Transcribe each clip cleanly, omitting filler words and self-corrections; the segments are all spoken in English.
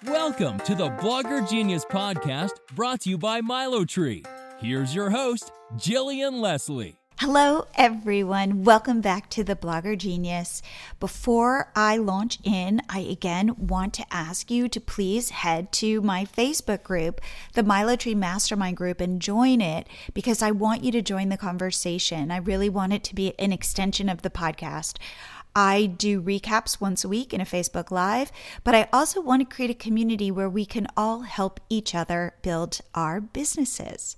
Welcome to the Blogger Genius Podcast, brought to you by MyLatorre. Here's your host, Jillian Leslie. Hello, everyone. Welcome back to the Blogger Genius. Before I launch in, I again want to ask you to please head to my Facebook group, the MyLatorre Mastermind group, and join it because I want you to join the conversation. I really want it to be an extension of the podcast. I do recaps once a week in a Facebook Live, but I also want to create a community where we can all help each other build our businesses.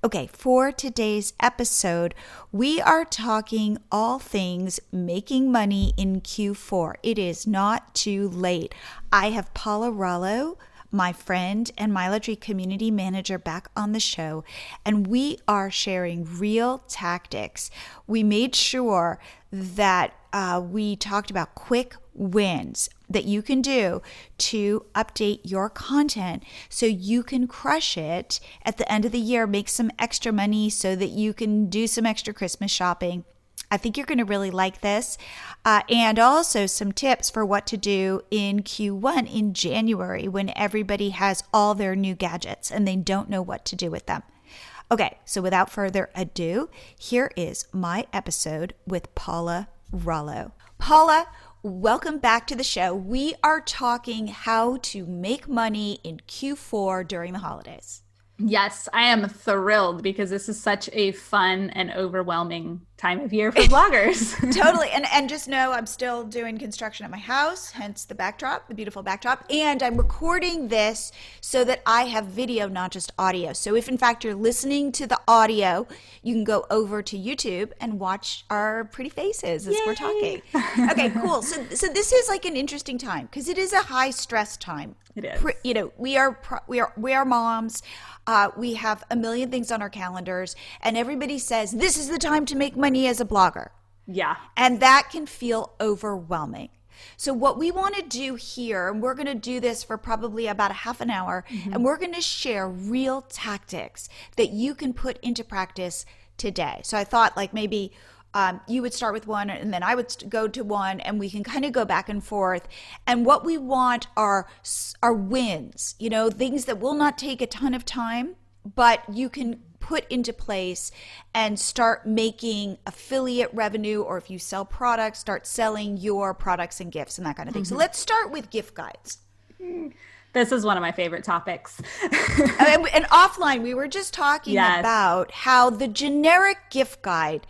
Okay, for today's episode, we are talking all things making money in Q4. It is not too late. I have Paula Rollo, my friend and MyLatorre community manager, back on the show, and we are sharing real tactics. We made sure that we talked about quick wins that you can do to update your content so you can crush it at the end of the year, make some extra money so that you can do some extra Christmas shopping. I think you're going to really like this. And also some tips for what to do in Q1 in January when everybody has all their new gadgets and they don't know what to do with them. Okay, so without further ado, here is my episode with Paula Rollo. Paula, welcome back to the show. We are talking how to make money in Q4 during the holidays. Yes, I am thrilled because this is such a fun and overwhelming time of year for bloggers. Totally. And just know I'm still doing construction at my house, hence the backdrop, the beautiful backdrop. And I'm recording this so that I have video, not just audio. So if in fact you're listening to the audio, you can go over to YouTube and watch our pretty faces as we're talking. Okay, cool. So this is like an interesting time because it is a high stress time. It is. We are moms. We have a million things on our calendars, and everybody says this is the time to make money as a blogger. Yeah. And that can feel overwhelming. So what we want to do here, and we're going to do this for probably about a half an hour, and we're going to share real tactics that you can put into practice today. So I thought like maybe you would start with one and then I would go to one and we can kind of go back and forth. And what we want are wins, things that will not take a ton of time, but you can put into place and start making affiliate revenue, or if you sell products, start selling your products and gifts and that kind of thing. So let's start with gift guides. This is one of my favorite topics. And offline, we were just talking about how the generic gift guide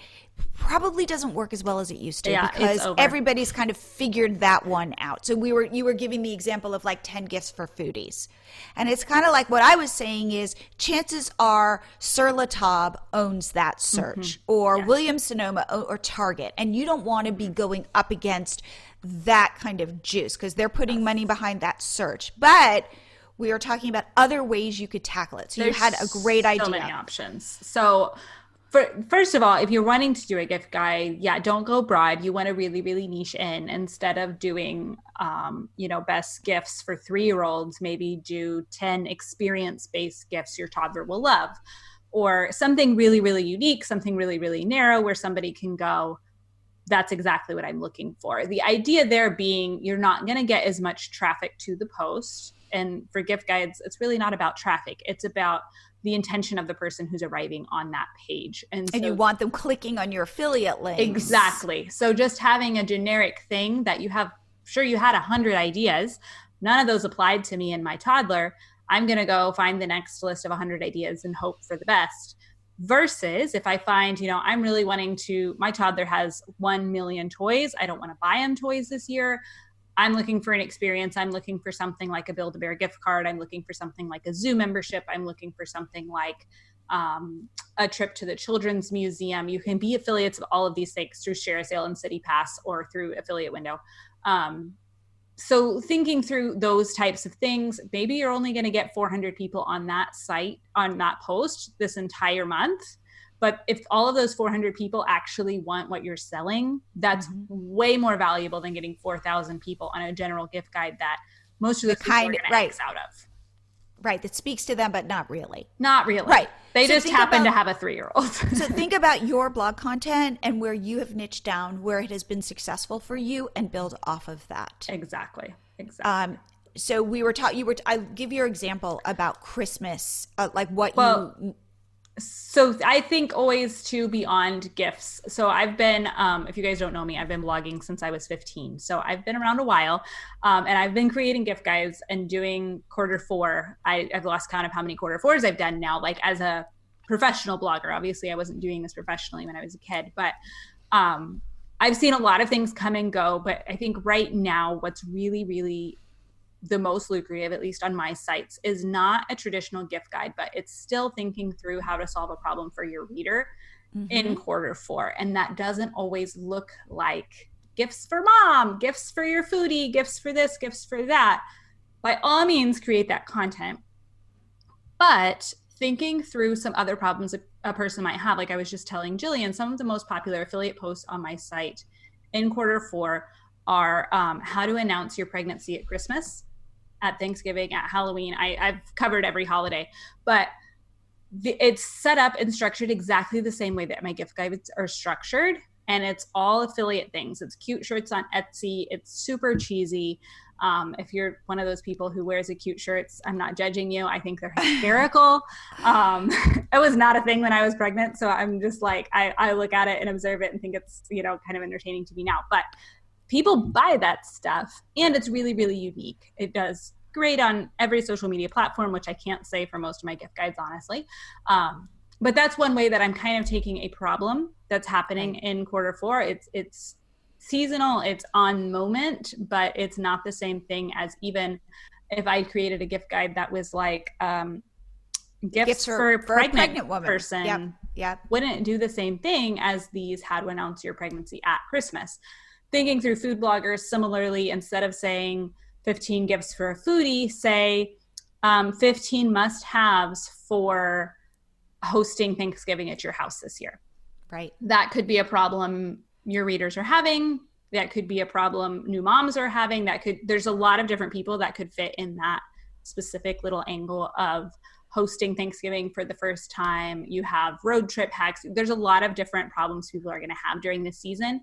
probably doesn't work as well as it used to because everybody's kind of figured that one out. So you were giving the example of like 10 gifts for foodies. And it's kind of like what I was saying is chances are Sur La Table owns that search or Williams Sonoma or Target. And you don't want to be going up against that kind of juice because they're putting money behind that search. But we are talking about other ways you could tackle it. So you had a great idea. So many options. So first of all, if you're wanting to do a gift guide, don't go broad. You want to really, really niche in. Instead of doing, best gifts for 3-year-olds, maybe do 10 experience-based gifts your toddler will love, or something really, really unique, something really, really narrow where somebody can go, that's exactly what I'm looking for. The idea there being you're not going to get as much traffic to the post. And for gift guides, it's really not about traffic. It's about the intention of the person who's arriving on that page. And you want them clicking on your affiliate links. Exactly. So just having a generic thing that you had 100 ideas, none of those applied to me and my toddler. I'm going to go find the next list of 100 ideas and hope for the best. Versus if I find, I'm really wanting to, my toddler has 1 million toys. I don't want to buy him toys this year. I'm looking for an experience. I'm looking for something like a Build-A-Bear gift card. I'm looking for something like a zoo membership. I'm looking for something like a trip to the Children's Museum. You can be affiliates of all of these things through Share a Sale and City Pass or through Affiliate Window. So thinking through those types of things, maybe you're only going to get 400 people on that site, on that post this entire month. But if all of those 400 people actually want what you're selling, that's way more valuable than getting 4,000 people on a general gift guide that most of the people are going to X out of. Right, that speaks to them, but not really. Not really. Right. They just happen to have a 3-year-old. So think about your blog content and where you have niched down, where it has been successful for you, and build off of that. Exactly. so we were taught, I give your example about Christmas, like what So I think always to beyond gifts. So I've been, if you guys don't know me, I've been blogging since I was 15. So I've been around a while, and I've been creating gift guides and doing quarter four. I've lost count of how many quarter fours I've done now, like as a professional blogger. Obviously I wasn't doing this professionally when I was a kid, but I've seen a lot of things come and go. But I think right now what's really, really the most lucrative, at least on my sites, is not a traditional gift guide, but it's still thinking through how to solve a problem for your reader in quarter four. And that doesn't always look like gifts for mom, gifts for your foodie, gifts for this, gifts for that. By all means, create that content. But thinking through some other problems a person might have, like I was just telling Jillian, some of the most popular affiliate posts on my site in quarter four are how to announce your pregnancy at Christmas, at Thanksgiving, at Halloween. I've covered every holiday, but it's set up and structured exactly the same way that my gift guides are structured. And it's all affiliate things. It's cute shirts on Etsy. It's super cheesy. If you're one of those people who wears a cute shirts, I'm not judging you. I think they're hysterical. It was not a thing when I was pregnant. So I'm just like, I look at it and observe it and think it's, kind of entertaining to me now. But people buy that stuff, and it's really, really unique. It does great on every social media platform, which I can't say for most of my gift guides, honestly. But that's one way that I'm kind of taking a problem that's happening in quarter four. It's seasonal, it's on moment, but it's not the same thing as even if I created a gift guide that was like gifts for a pregnant woman person. Yep. Wouldn't do the same thing as these how to announce your pregnancy at Christmas. Thinking through food bloggers, similarly, instead of saying 15 gifts for a foodie, say 15 must-haves for hosting Thanksgiving at your house this year. Right. That could be a problem your readers are having. That could be a problem new moms are having. There's a lot of different people that could fit in that specific little angle of hosting Thanksgiving for the first time. You have road trip hacks. There's a lot of different problems people are going to have during this season.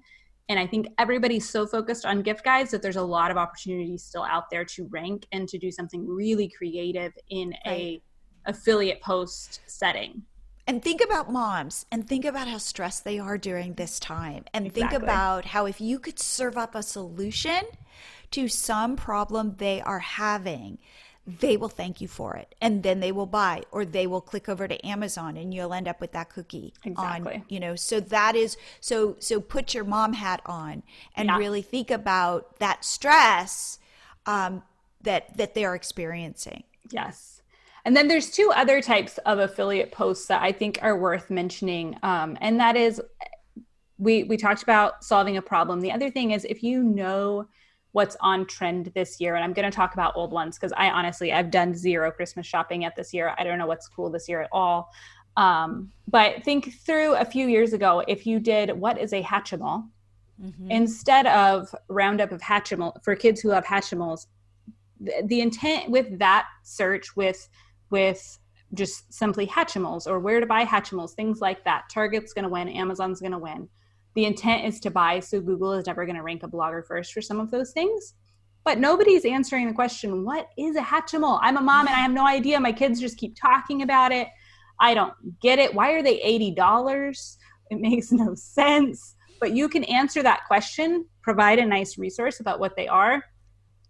And I think everybody's so focused on gift guides that there's a lot of opportunities still out there to rank and to do something really creative in a affiliate post setting. And think about moms and think about how stressed they are during this time. And think about how if you could serve up a solution to some problem they are having, they will thank you for it. And then they will buy, or they will click over to Amazon and you'll end up with that cookie on, so that is, so put your mom hat on and really think about that stress that they're experiencing. Yes. And then there's two other types of affiliate posts that I think are worth mentioning. And that is, we talked about solving a problem. The other thing is, if you know what's on trend this year, and I'm going to talk about old ones because I've done zero Christmas shopping yet this year. I don't know what's cool this year at all. But think through a few years ago, if you did what is a Hatchimal, instead of roundup of Hatchimal for kids who love Hatchimals, the intent with that search with just simply Hatchimals or where to buy Hatchimals, things like that, Target's going to win, Amazon's going to win. The intent is to buy, so Google is never going to rank a blogger first for some of those things. But nobody's answering the question, what is a Hatchimal? I'm a mom and I have no idea. My kids just keep talking about it. I don't get it. Why are they $80? It makes no sense. But you can answer that question, provide a nice resource about what they are,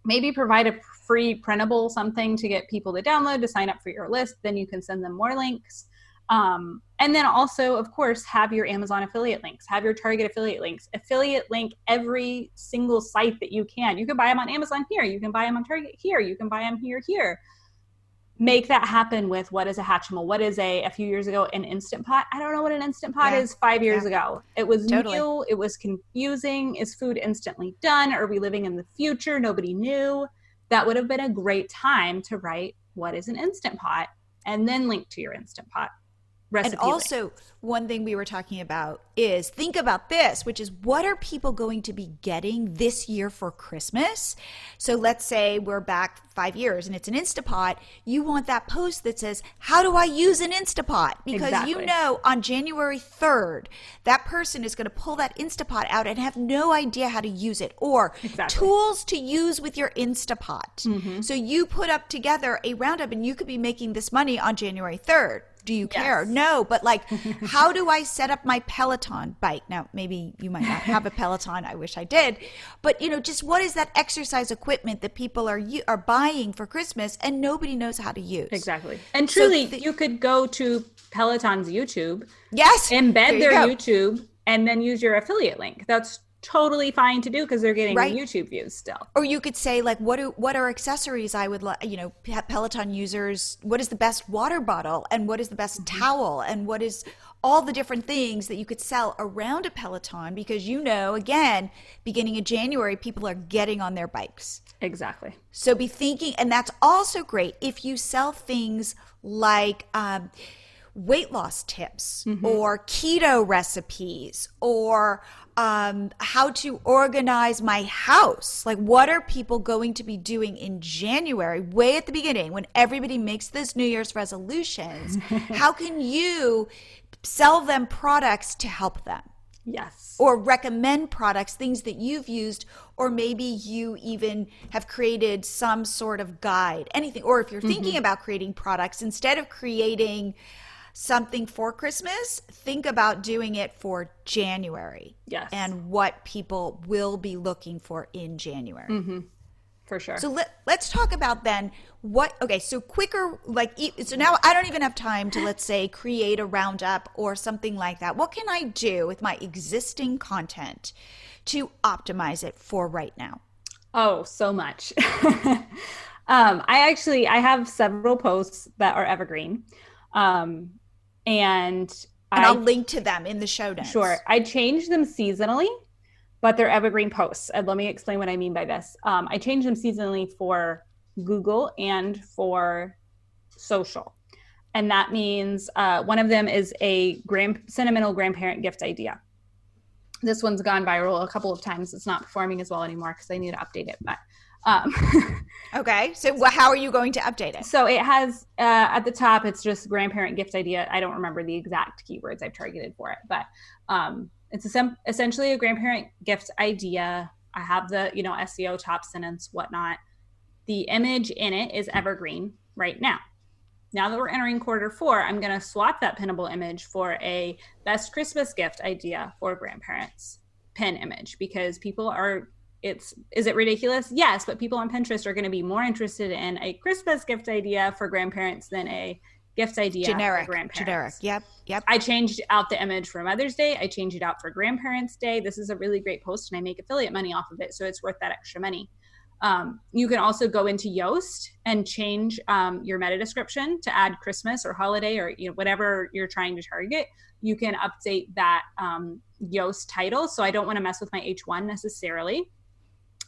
maybe provide a free printable something to get people to download, to sign up for your list. Then you can send them more links. And then also, of course, have your Amazon affiliate links, have your Target affiliate links, affiliate link every single site that you can. You can buy them on Amazon here. You can buy them on Target here. You can buy them here. Make that happen with what is a Hatchimal? What is a few years ago, an Instant Pot? I don't know what an Instant Pot is 5 years ago. It was new. It was confusing. Is food instantly done? Are we living in the future? Nobody knew. That would have been a great time to write what is an Instant Pot and then link to your Instant Pot. And also, one thing we were talking about is think about this, which is what are people going to be getting this year for Christmas? So let's say we're back 5 years and it's an Instapot. You want that post that says, how do I use an Instapot? Because you know on January 3rd, that person is going to pull that Instapot out and have no idea how to use it, or tools to use with your Instapot. So you put up together a roundup and you could be making this money on January 3rd. Do you care? No, but like, how do I set up my Peloton bike? Now, maybe you might not have a Peloton. I wish I did. But, just what is that exercise equipment that people are buying for Christmas and nobody knows how to use? Exactly. And truly, you could go to Peloton's YouTube. Yes. Embed their YouTube and then use your affiliate link. That's totally fine to do because they're getting YouTube views still. Or you could say like, what are accessories I would like, Peloton users, what is the best water bottle and what is the best towel and what is all the different things that you could sell around a Peloton, because again, beginning of January, people are getting on their bikes. Exactly. So be thinking, and that's also great if you sell things like weight loss tips or keto recipes or how to organize my house. Like, what are people going to be doing in January, way at the beginning, when everybody makes those New Year's resolutions? How can you sell them products to help them? Yes. Or recommend products, things that you've used, or maybe you even have created some sort of guide, anything. Or if you're thinking about creating products, instead of creating something for Christmas, think about doing it for January. Yes. And what people will be looking for in January. For sure. So let's talk about then so quicker, so now I don't even have time to, let's say, create a roundup or something like that. What can I do with my existing content to optimize it for right now? Oh, so much. I have several posts that are evergreen. And I'll link to them in the show notes. Sure. I change them seasonally, but they're evergreen posts. And let me explain what I mean by this. I change them seasonally for Google and for social. And that means one of them is a sentimental grandparent gift idea. This one's gone viral a couple of times. It's not performing as well anymore because I need to update it. But okay. So how are you going to update it? So it has at the top, it's just grandparent gift idea. I don't remember the exact keywords I've targeted for it, but it's essentially a grandparent gift idea. I have the, SEO top sentence, whatnot. The image in it is evergreen right now. Now that we're entering Q4, I'm going to swap that pinnable image for a best Christmas gift idea for grandparents pin image, because people are, is it ridiculous? Yes, but people on Pinterest are going to be more interested in a Christmas gift idea for grandparents than a gift idea for grandparents. Yep. I changed out the image for Mother's Day. I changed it out for Grandparents' Day. This is a really great post and I make affiliate money off of it, so it's worth that extra money. You can also go into Yoast and change your meta description to add Christmas or holiday or whatever you're trying to target. You can update that Yoast title. So I don't want to mess with my H1 necessarily,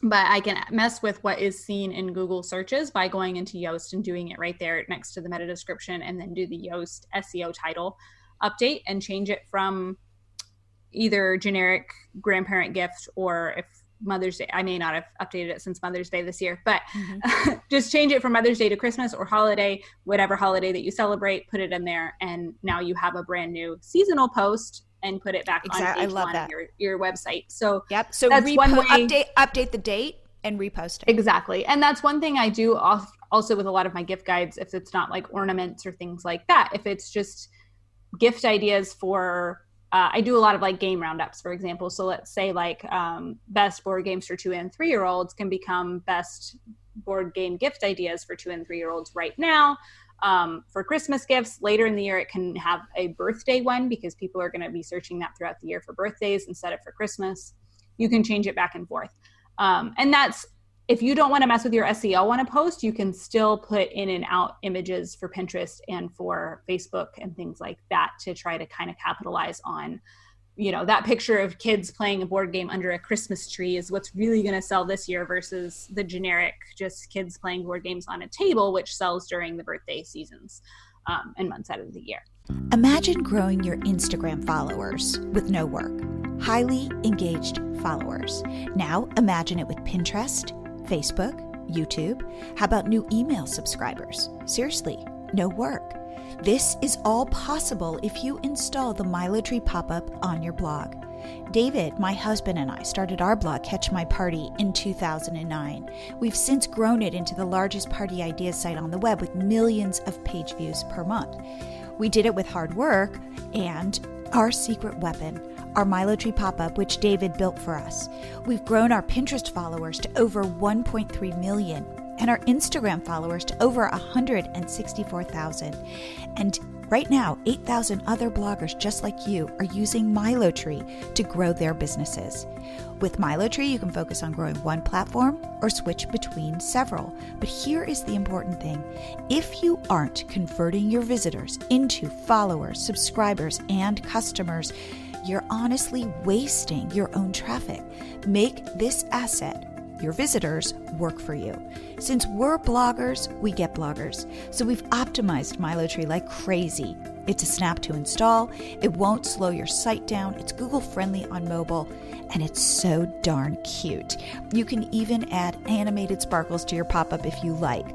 but I can mess with what is seen in Google searches by going into Yoast and doing it right there next to the meta description, and then do the Yoast SEO title update and change it from either generic grandparent gift, or if Mother's Day, I may not have updated it since Mother's Day this year, but just change it from Mother's Day to Christmas or holiday, whatever holiday that you celebrate, put it in there. And now you have a brand new seasonal post and put it back on page one of your website. So so that's one way. Update the date and repost it. Exactly. And that's one thing I do also with a lot of my gift guides, if it's not like ornaments or things like that, if it's just gift ideas for I do a lot of like game roundups, for example. So let's say like best board games for 2 and 3 year olds can become best board game gift ideas for 2 and 3 year olds right now. For Christmas gifts later in the year, it can have a birthday one because people are going to be searching that throughout the year for birthdays instead of for Christmas. You can change it back and forth. And that's, if you don't want to mess with your SEO on a post, you can still put in and out images for Pinterest and for Facebook and things like that to try to kind of capitalize on, that picture of kids playing a board game under a Christmas tree is what's really going to sell this year versus the generic just kids playing board games on a table, which sells during the birthday seasons and months out of the year. Imagine growing your Instagram followers with no work. Highly engaged followers. Now imagine it with Pinterest, Facebook, YouTube. How about new email subscribers? Seriously, no work. This is all possible if you install the MyLatorre pop-up on your blog. David, my husband, and I started our blog, Catch My Party, in 2009. We've since grown it into the largest party ideas site on the web with millions of page views per month. We did it with hard work and our secret weapon, our MyLatorre pop-up, which David built for us. We've grown our Pinterest followers to over 1.3 million and our Instagram followers to over 164,000. And right now, 8,000 other bloggers just like you are using MyLatorre to grow their businesses. With MyLatorre, you can focus on growing one platform or switch between several. But here is the important thing. If you aren't converting your visitors into followers, subscribers, and customers, you're honestly wasting your own traffic. Make this asset, your visitors, work for you. Since we're bloggers, we get bloggers. So we've optimized MyLatorre like crazy. It's a snap to install. It won't slow your site down. It's Google friendly on mobile, and it's so darn cute. You can even add animated sparkles to your pop-up if you like.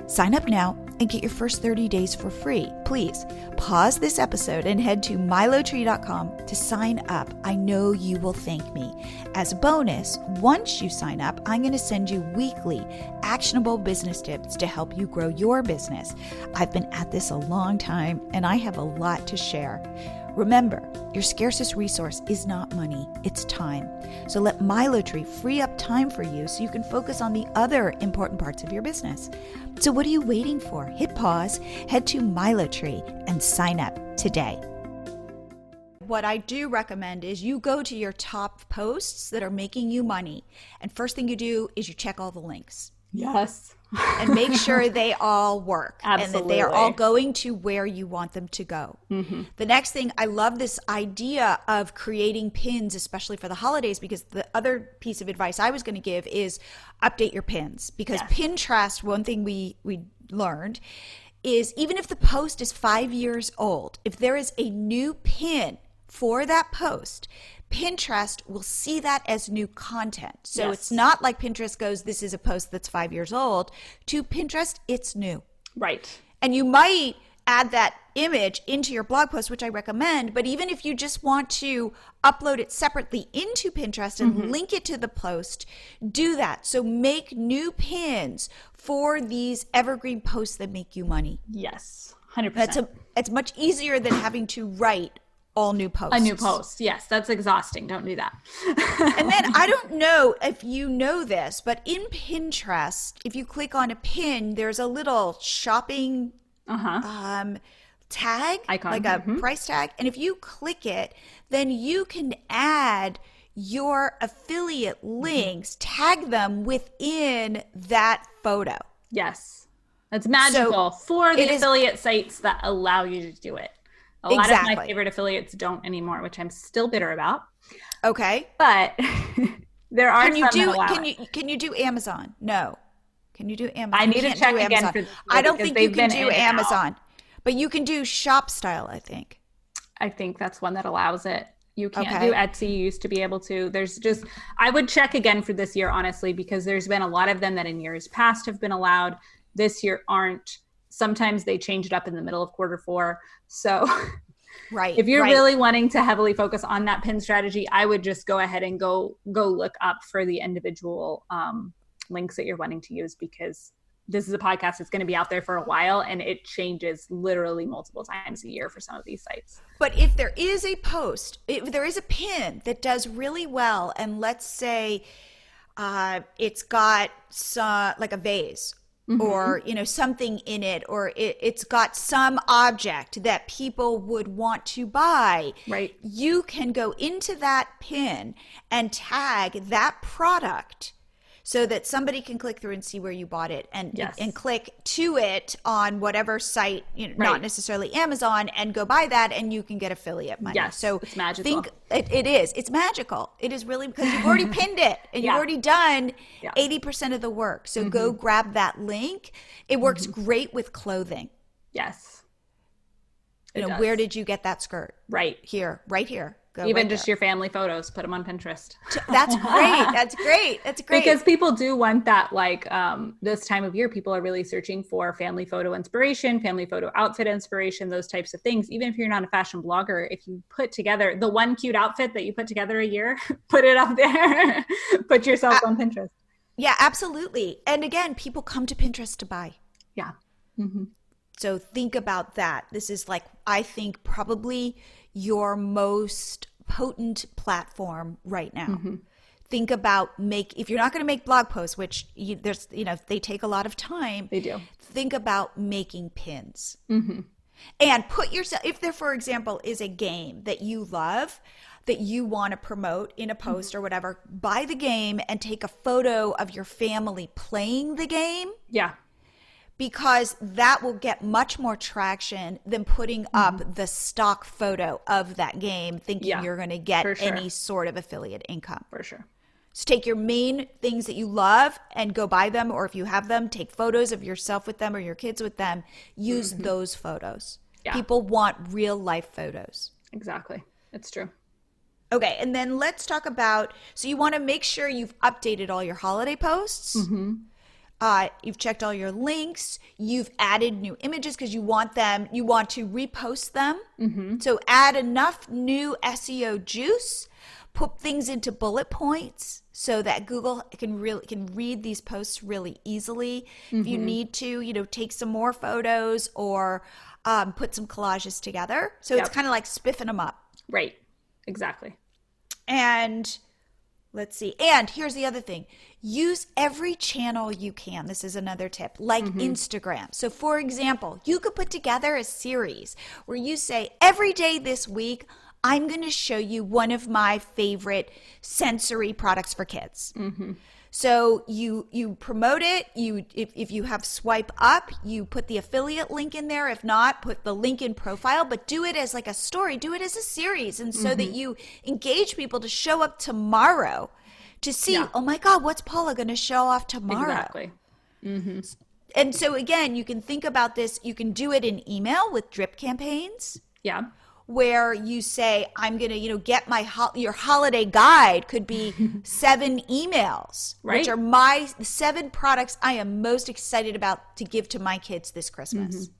Sign up now and get your first 30 days for free. Please pause this episode and head to mylatorre.com to sign up. I know you will thank me. As a bonus, once you sign up, I'm going to send you weekly actionable business tips to help you grow your business. I've been at this a long time and I have a lot to share. Remember, your scarcest resource is not money, it's time. So let MyLatorre free up time for you so you can focus on the other important parts of your business. So what are you waiting for? Hit pause, head to MyLatorre, and sign up today. What I do recommend is you go to your top posts that are making you money. And first thing you do is you check all the links. Yes. And make sure they all work. Absolutely. And that they are all going to where you want them to go. Mm-hmm. The next thing, I love this idea of creating pins, especially for the holidays, because the other piece of advice I was going to give is update your pins. Because yes. Pinterest, one thing we learned is even if the post is 5 years old, if there is a new pin for that post, Pinterest will see that as new content. So yes. It's not like Pinterest goes, this is a post that's 5 years old. To Pinterest, it's new. Right. And you might add that image into your blog post, which I recommend. But even if you just want to upload it separately into Pinterest and link it to the post, do that. So make new pins for these evergreen posts that make you money. Yes, 100%. It's much easier than having to write all new posts. A new post. Yes, that's exhausting. Don't do that. And then I don't know if you know this, but in Pinterest, if you click on a pin, there's a little shopping tag, icon, like a price tag. And if you click it, then you can add your affiliate links, tag them within that photo. Yes. That's magical for the affiliate sites that allow you to do it. A lot of my favorite affiliates don't anymore, which I'm still bitter about. Okay. But there are some that allow it. Can you do Amazon? No. Can you do Amazon? I need to check again for this. I don't think you can do Amazon. But you can do shop style, I think. I think that's one that allows it. You can't do Etsy. You used to be able to. I would check again for this year, honestly, because there's been a lot of them that in years past have been allowed. This year aren't. Sometimes they change it up in the middle of Q4. So if you're really wanting to heavily focus on that pin strategy, I would just go ahead and go look up for the individual links that you're wanting to use, because this is a podcast that's going to be out there for a while and it changes literally multiple times a year for some of these sites. But if there is a post, if there is a pin that does really well, and let's say it's got like a vase, or something in it, or it's got some object that people would want to buy, right? You can go into that pin and tag that product so that somebody can click through and see where you bought it, and click to it on whatever site, not necessarily Amazon, and go buy that, and you can get affiliate money. Yes, so it's magical. It is. It's magical. It is really, because you've already pinned it and you've already done 80% of the work. So go grab that link. It works great with clothing. Yes. Where did you get that skirt? Right right here. Go Even right just there. your family photos, put them on Pinterest. That's great. That's great. That's great. Because people do want that, like this time of year, people are really searching for family photo inspiration, family photo outfit inspiration, those types of things. Even if you're not a fashion blogger, if you put together the one cute outfit that you put together a year, put it up there, put yourself on Pinterest. Yeah, absolutely. And again, people come to Pinterest to buy. Yeah. Mm-hmm. So think about that. This is like, I think probably your most potent platform right now. Mm-hmm. Think about if you're not going to make blog posts, which they take a lot of time. They do. Think about making pins. Mm-hmm. And put yourself, if there, for example, is a game that you love, that you want to promote in a post or whatever, buy the game and take a photo of your family playing the game. Yeah. Because that will get much more traction than putting up the stock photo of that game thinking you're going to get any sort of affiliate income. For sure. So take your main things that you love and go buy them, or if you have them, take photos of yourself with them or your kids with them. Use those photos. Yeah. People want real life photos. Exactly. It's true. Okay, and then let's talk about, so you want to make sure you've updated all your holiday posts. Mm-hmm. You've checked all your links. You've added new images because you want to repost them. Mm-hmm. So add enough new SEO juice. Put things into bullet points so that Google can read these posts really easily. Mm-hmm. If you need to, take some more photos or put some collages together. So it's kind of like spiffing them up. Right. Exactly. And let's see. And here's the other thing. Use every channel you can. This is another tip, like Instagram. So for example, you could put together a series where you say, every day this week, I'm going to show you one of my favorite sensory products for kids. Mm-hmm. So you promote it. If you have swipe up, you put the affiliate link in there. If not, put the link in profile, but do it as like a story. Do it as a series. And so that you engage people to show up tomorrow to see, oh my God, what's Paula going to show off tomorrow? Exactly. Mm-hmm. And so again, you can think about this. You can do it in email with drip campaigns. Yeah. Where you say, I'm going to, get your holiday guide could be 7 emails, right? Which are my 7 products I am most excited about to give to my kids this Christmas. Mm-hmm.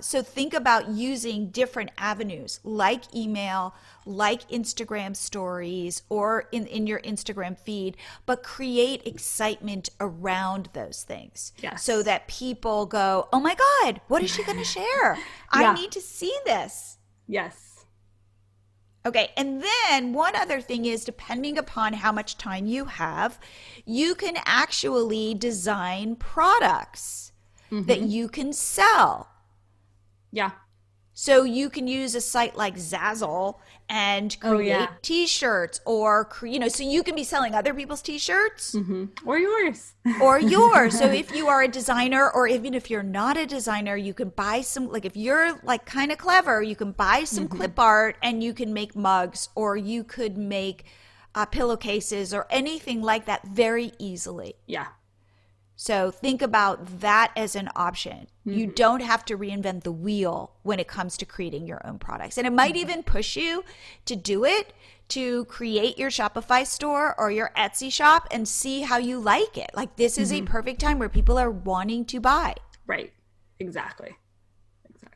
So think about using different avenues like email, like Instagram stories, or in your Instagram feed, but create excitement around those things. Yes. So that people go, oh my God, what is she going to share? I need to see this. Yes. Okay, and then one other thing is, depending upon how much time you have, you can actually design products that you can sell. Yeah. So you can use a site like Zazzle and create t-shirts or, so you can be selling other people's t-shirts. Mm-hmm. Or yours. Or yours. So if you are a designer, or even if you're not a designer, you can buy some, like if you're like kind of clever, you can buy some clip art and you can make mugs, or you could make pillowcases or anything like that very easily. Yeah. So think about that as an option. You don't have to reinvent the wheel when it comes to creating your own products. And it might even push you to do it, to create your Shopify store or your Etsy shop and see how you like it. Like this is a perfect time where people are wanting to buy. Right. Exactly.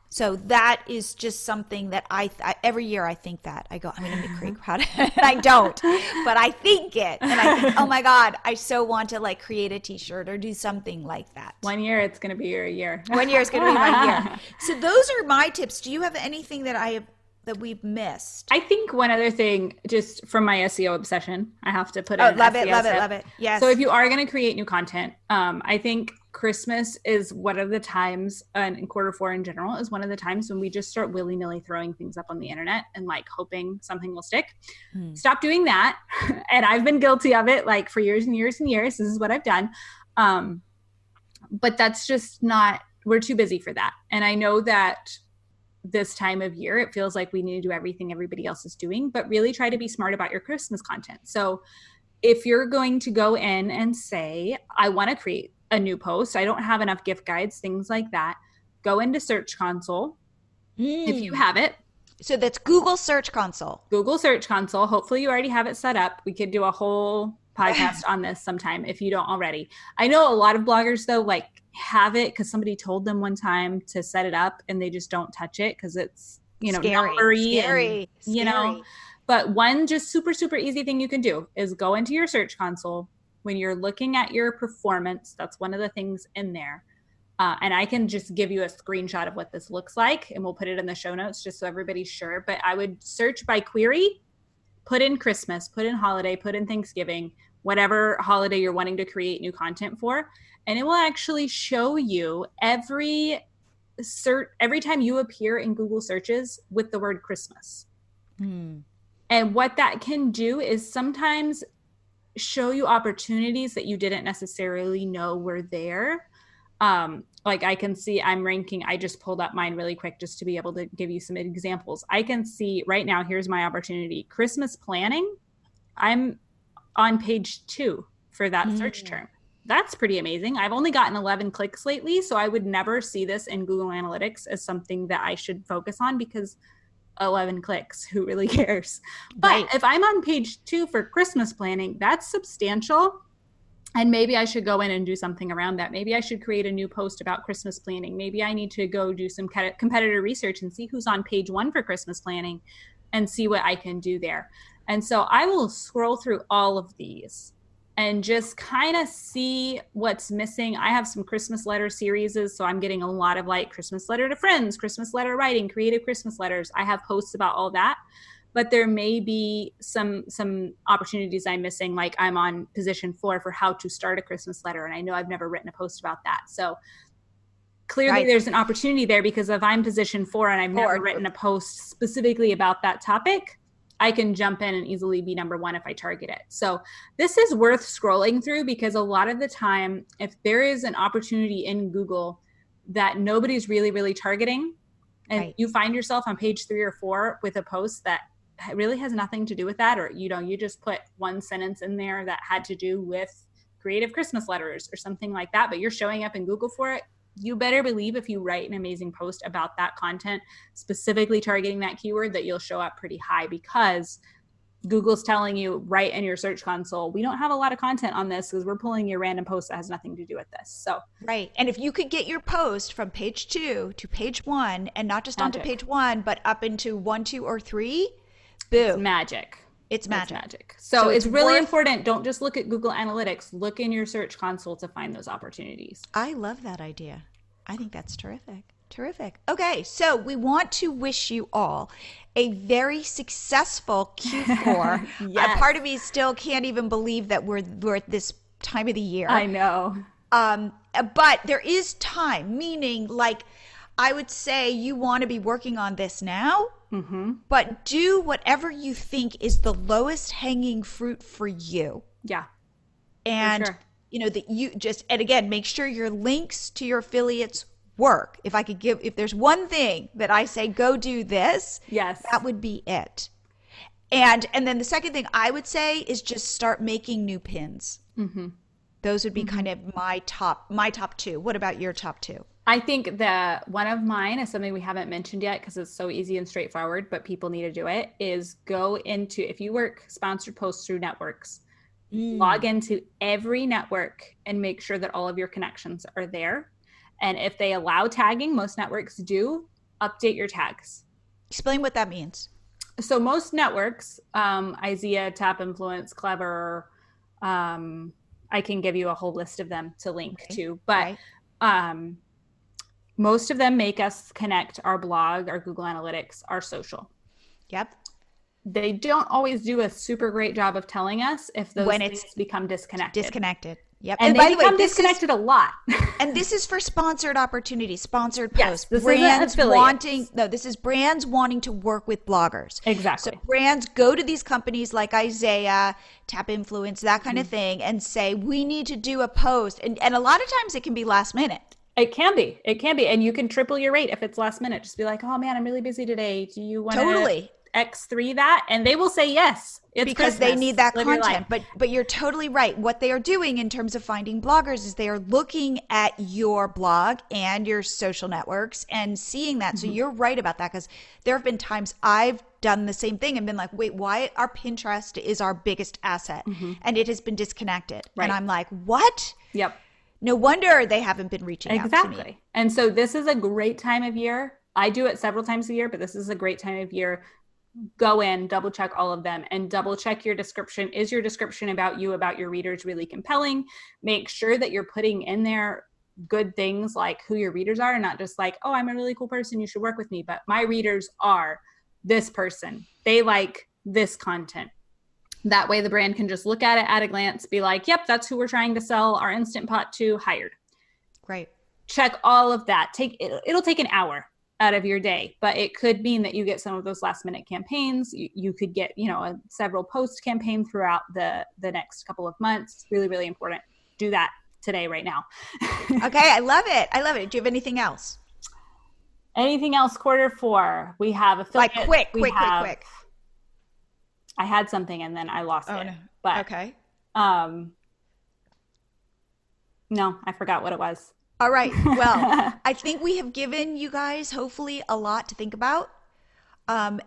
So that is just something that I every year I think that. I go, I'm going to make Craig proud. And I don't, but I think it. And I think, oh my God, I so want to like create a t-shirt or do something like that. 1 year, it's going to be your year. 1 year is going to be my year. So those are my tips. Do you have anything that that we've missed? I think one other thing, just from my SEO obsession, I have to put in love SEO it, love it. Yes. So if you are going to create new content, I think Christmas is one of the times, and Q4 in general is one of the times when we just start willy-nilly throwing things up on the internet and like hoping something will stick. Stop doing that. And I've been guilty of it like for years and years and years. This is what I've done. But that's just not, we're too busy for that. And I know that this time of year, it feels like we need to do everything everybody else is doing, but really try to be smart about your Christmas content. So if you're going to go in and say, I want to create a new post, I don't have enough gift guides, things like that, go into Search Console If you have it. So that's Google Search Console. Google Search Console. Hopefully you already have it set up. We could do a whole podcast on this sometime if you don't already. I know a lot of bloggers though, like have it because somebody told them one time to set it up and they just don't touch it because it's, numbery and, but one just super, super easy thing you can do is go into your Search Console when you're looking at your performance. That's one of the things in there. And I can just give you a screenshot of what this looks like and we'll put it in the show notes just so everybody's sure. But I would search by query, put in Christmas, put in holiday, put in Thanksgiving, whatever holiday you're wanting to create new content for. And it will actually show you every time you appear in Google searches with the word Christmas. And what that can do is sometimes show you opportunities that you didn't necessarily know were there. Like I can see I'm ranking, I just pulled up mine really quick just to be able to give you some examples. I can see right now, here's my opportunity. Christmas planning. I'm on page 2 for that search term. That's pretty amazing. I've only gotten 11 clicks lately, so I would never see this in Google Analytics as something that I should focus on because 11 clicks, who really cares? But if I'm on page 2 for Christmas planning, that's substantial. And maybe I should go in and do something around that. Maybe I should create a new post about Christmas planning. Maybe I need to go do some competitor research and see who's on page 1 for Christmas planning and see what I can do there. And so I will scroll through all of these and just kind of see what's missing. I have some Christmas letter series, so I'm getting a lot of like Christmas letter to friends, Christmas letter writing, creative Christmas letters. I have posts about all that. But there may be some opportunities I'm missing, like I'm on position 4 for how to start a Christmas letter. And I know I've never written a post about that. So clearly there's an opportunity there because if I'm position 4 and I've never written a post specifically about that topic, I can jump in and easily be number 1 if I target it. So this is worth scrolling through because a lot of the time, if there is an opportunity in Google that nobody's really, really targeting, and you find yourself on page 3 or 4 with a post that really has nothing to do with that, or you just put one sentence in there that had to do with creative Christmas letters or something like that, but you're showing up in Google for it, you better believe if you write an amazing post about that content, specifically targeting that keyword, that you'll show up pretty high because Google's telling you right in your Search Console, we don't have a lot of content on this because we're pulling your random post that has nothing to do with this. So and if you could get your post from page 2 to page 1 and not just onto page 1, but up into 1, 2, or 3, boom. It's magic. It's magic. So it's really important. Don't just look at Google Analytics. Look in your Search Console to find those opportunities. I love that idea. I think that's terrific. Terrific. Okay, so we want to wish you all a very successful Q4. Yes. Part of me still can't even believe that we're at this time of the year. I know. But there is time, meaning like I would say you want to be working on this now, but do whatever you think is the lowest hanging fruit for you. Yeah. And, that you just, and again, make sure your links to your affiliates work. If there's one thing that I say, go do this, that would be it. And then the second thing I would say is just start making new pins. Those would be kind of my top 2. What about your top 2? I think that one of mine is something we haven't mentioned yet because it's so easy and straightforward, but people need to do it, is go into, if you work sponsored posts through networks, log into every network and make sure that all of your connections are there. And if they allow tagging, most networks do, update your tags. Explain what that means. So most networks, Izea, Tap Influence, Clever, I can give you a whole list of them to link to, but most of them make us connect our blog, our Google Analytics, our social. Yep. They don't always do a super great job of telling us if those things become disconnected. Yep. And they become disconnected a lot. And this is for sponsored opportunities, sponsored posts. This brands isn't this is brands wanting to work with bloggers. Exactly. So brands go to these companies like Izea, Tap Influence, that kind of thing, and say, we need to do a post. And a lot of times it can be last minute. It can be. And you can triple your rate if it's last minute. Just be like, oh man, I'm really busy today. Do you want to? Totally. X3 that, and they will say yes. It's because Christmas. they need that Live your content. life. But you're totally right. What they are doing in terms of finding bloggers is they are looking at your blog and your social networks and seeing that. So you're right about that, because there have been times I've done the same thing and been like, wait, why our Pinterest is our biggest asset and it has been disconnected. Right. And I'm like, what? Yep. No wonder they haven't been reaching out to me. Exactly. And so this is a great time of year. I do it several times a year, but this is a great time of year. Go in, double check all of them, and double check your description. Is your description about you, about your readers, really compelling? Make sure that you're putting in there good things like who your readers are, and not just like, oh, I'm a really cool person, you should work with me. But my readers are this person. They like this content. That way the brand can just look at it at a glance, be like, yep, that's who we're trying to sell our Instant Pot to, hired. Great. Check all of that. It'll take an hour out of your day, but it could mean that you get some of those last minute campaigns. You could get, a several post campaign throughout the next couple of months. Really, really important. Do that today, right now. Okay. I love it. Do you have anything else? Anything else? Quarter 4, we have affiliate. Like quick. I had something and then I lost it. No. But okay. No, I forgot what it was. All right. Well, I think we have given you guys hopefully a lot to think about, and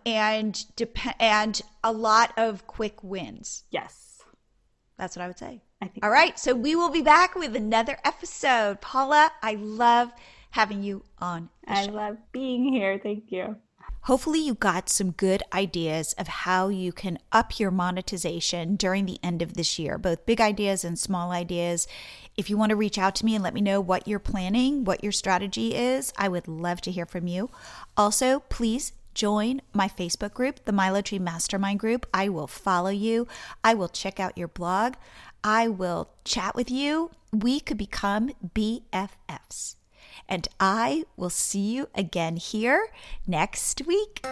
a lot of quick wins. Yes. That's what I would say. I think. All right. So we will be back with another episode. Paula, I love having you on the show. I love being here. Thank you. Hopefully you got some good ideas of how you can up your monetization during the end of this year, both big ideas and small ideas. If you want to reach out to me and let me know what you're planning, what your strategy is, I would love to hear from you. Also, please join my Facebook group, the MyLatorre Mastermind Group. I will follow you. I will check out your blog. I will chat with you. We could become BFFs. And I will see you again here next week.